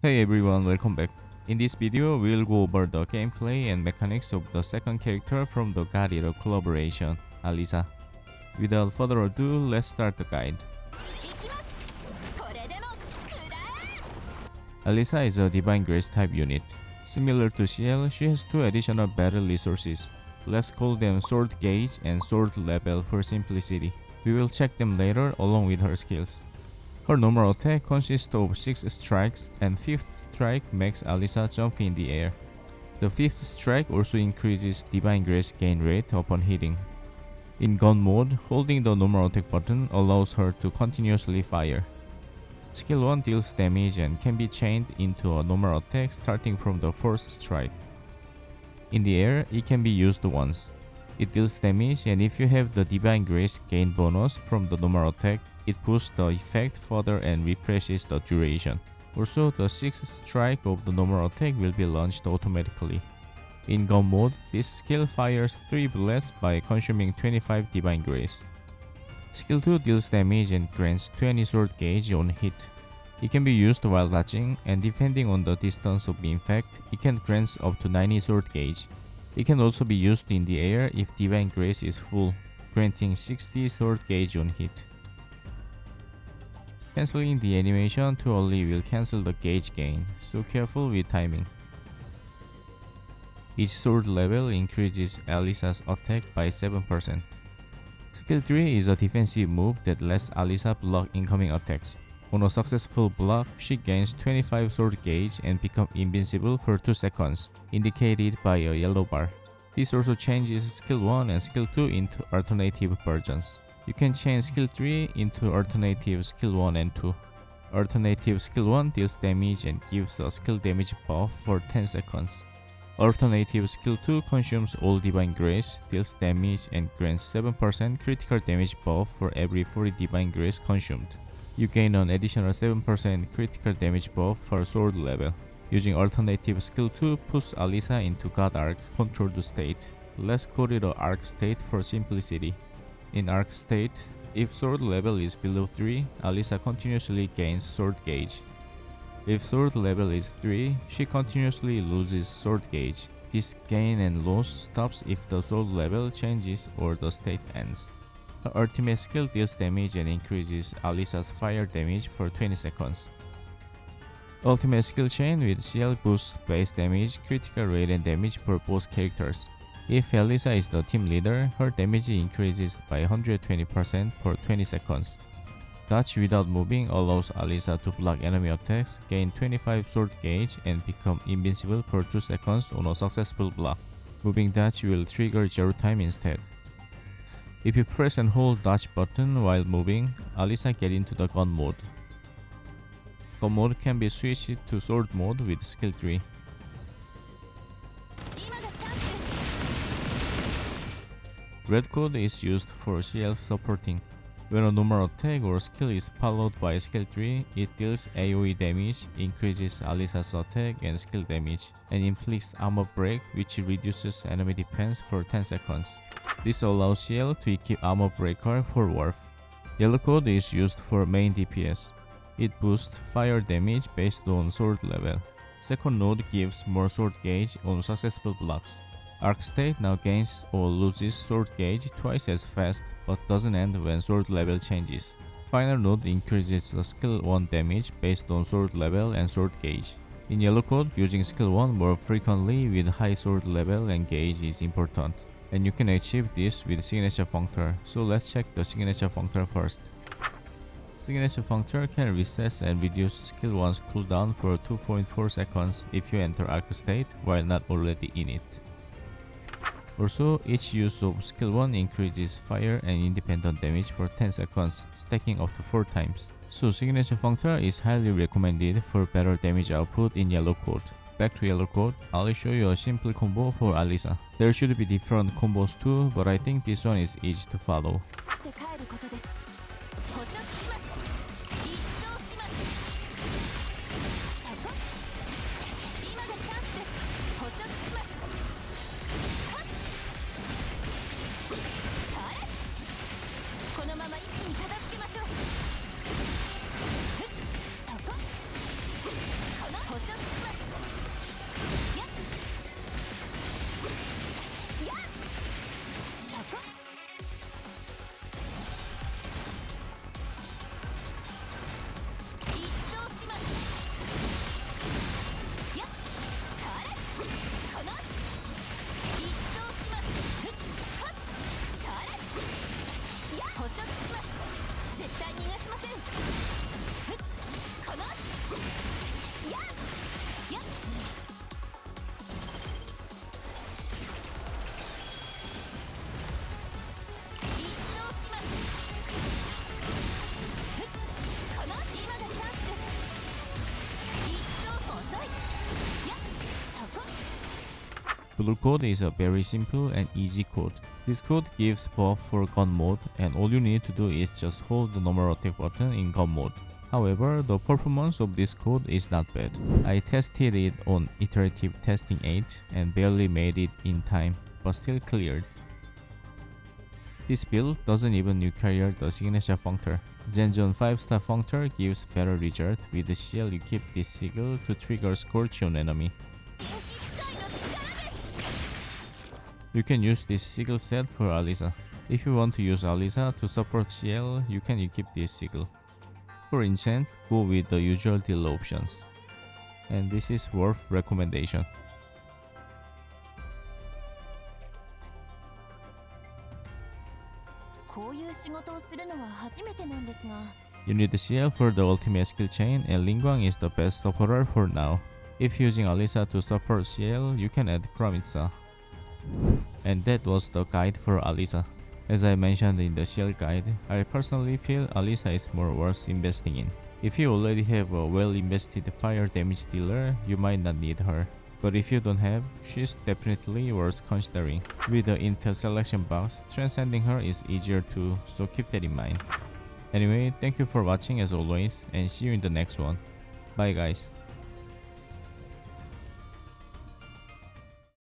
Hey everyone, welcome back. In this video, we'll go over the gameplay and mechanics of the second character from the God Eater collaboration, Alisa. Without further ado, let's start the guide. Alisa is a Divine Grace type unit. Similar to CL, she has two additional battle resources. Let's call them Sword Gauge and Sword Level for simplicity. We will check them later along with her skills. Her normal attack consists of 6 strikes, and 5th strike makes Alisa jump in the air. The 5th strike also increases Divine Grace gain rate upon hitting. In gun mode, holding the normal attack button allows her to continuously fire. Skill 1 deals damage and can be chained into a normal attack starting from the 4th strike. In the air, it can be used once. It deals damage, and if you have the Divine Grace gain bonus from the normal attack, it boosts the effect further and refreshes the duration. Also, the 6th strike of the normal attack will be launched automatically. In gun mode, this skill fires 3 bullets by consuming 25 Divine Grace. Skill 2 deals damage and grants 20 sword gauge on hit. It can be used while dodging, and depending on the distance of impact, it can grant up to 90 sword gauge. It can also be used in the air if Divine Grace is full, granting 60 sword gauge on hit. Cancelling the animation too early will cancel the gauge gain, so careful with timing. Each sword level increases Alisa's attack by 7%. Skill 3 is a defensive move that lets Alisa block incoming attacks. On a successful block, she gains 25 sword gauge and becomes invincible for 2 seconds, indicated by a yellow bar. This also changes Skill 1 and Skill 2 into alternative versions. You can change Skill 3 into alternative Skill 1 and 2. Alternative Skill 1 deals damage and gives a skill damage buff for 10 seconds. Alternative Skill 2 consumes all Divine Grace, deals damage, and grants 7% critical damage buff for every 40 Divine Grace consumed. You gain an additional 7% critical damage buff per sword level. Using alternative Skill 2 puts Alisa into God Arc controlled state. Let's call it a Arc state for simplicity. In Arc state, if sword level is below 3, Alisa continuously gains sword gauge. If sword level is 3, she continuously loses sword gauge. This gain and loss stops if the sword level changes or the state ends. Her ultimate skill deals damage and increases Alisa's fire damage for 20 seconds. Ultimate skill chain with CL boosts base damage, critical rate and damage for both characters. If Alisa is the team leader, her damage increases by 120% for 20 seconds. Dodge without moving allows Alisa to block enemy attacks, gain 25 sword gauge, and become invincible for 2 seconds on a successful block. Moving dodge will trigger 0 time instead. If you press and hold dodge button while moving, Alisa gets into the gun mode. Gun mode can be switched to sword mode with skill 3. Red code is used for CL supporting. When a normal attack or skill is followed by skill 3, it deals AoE damage, increases Alisa's attack and skill damage, and inflicts armor break, which reduces enemy defense for 10 seconds. This allows CL to equip armor breaker for Warp. Yellow code is used for main DPS. It boosts fire damage based on sword level. Second node gives more sword gauge on successful blocks. Arc state now gains or loses sword gauge twice as fast, but doesn't end when sword level changes. Final node increases the skill 1 damage based on sword level and sword gauge. In yellow code, using skill 1 more frequently with high sword level and gauge is important, and you can achieve this with signature functor, so let's check the signature functor first. Signature functor can reset and reduce skill 1's cooldown for 2.4 seconds if you enter arc state while not already in it. Also, each use of skill 1 increases fire and independent damage for 10 seconds, stacking up to 4 times. So signature functor is highly recommended for better damage output in yellow code. Back to yellow code, I'll show you a simple combo for Alisa. There should be different combos too, but I think this one is easy to follow. Blue code is a very simple and easy code. This code gives buff for gun mode, and all you need to do is just hold the normal attack button in gun mode. However, the performance of this code is not bad. I tested it on Iterative Testing 8 and barely made it in time, but still cleared. This build doesn't even require the signature functor. Zenjon 5-star functor gives better result. With the CL you keep this sigil to trigger Scorch on enemy. You can use this sigil set for Alisa. If you want to use Alisa to support CL, you can equip this sigil. For enchant, go with the usual deal options. And this is worth recommendation. You need the CL for the ultimate skill chain, and Lingguang is the best supporter for now. If using Alisa to support CL, you can add Chromitza. And that was the guide for Alisa. As I mentioned in the CL guide, I personally feel Alisa is more worth investing in. If you already have a well-invested fire damage dealer, you might not need her. But if you don't have, she's definitely worth considering. With the Intel selection box, transcending her is easier too, so keep that in mind. Anyway, thank you for watching as always, and see you in the next one. Bye guys.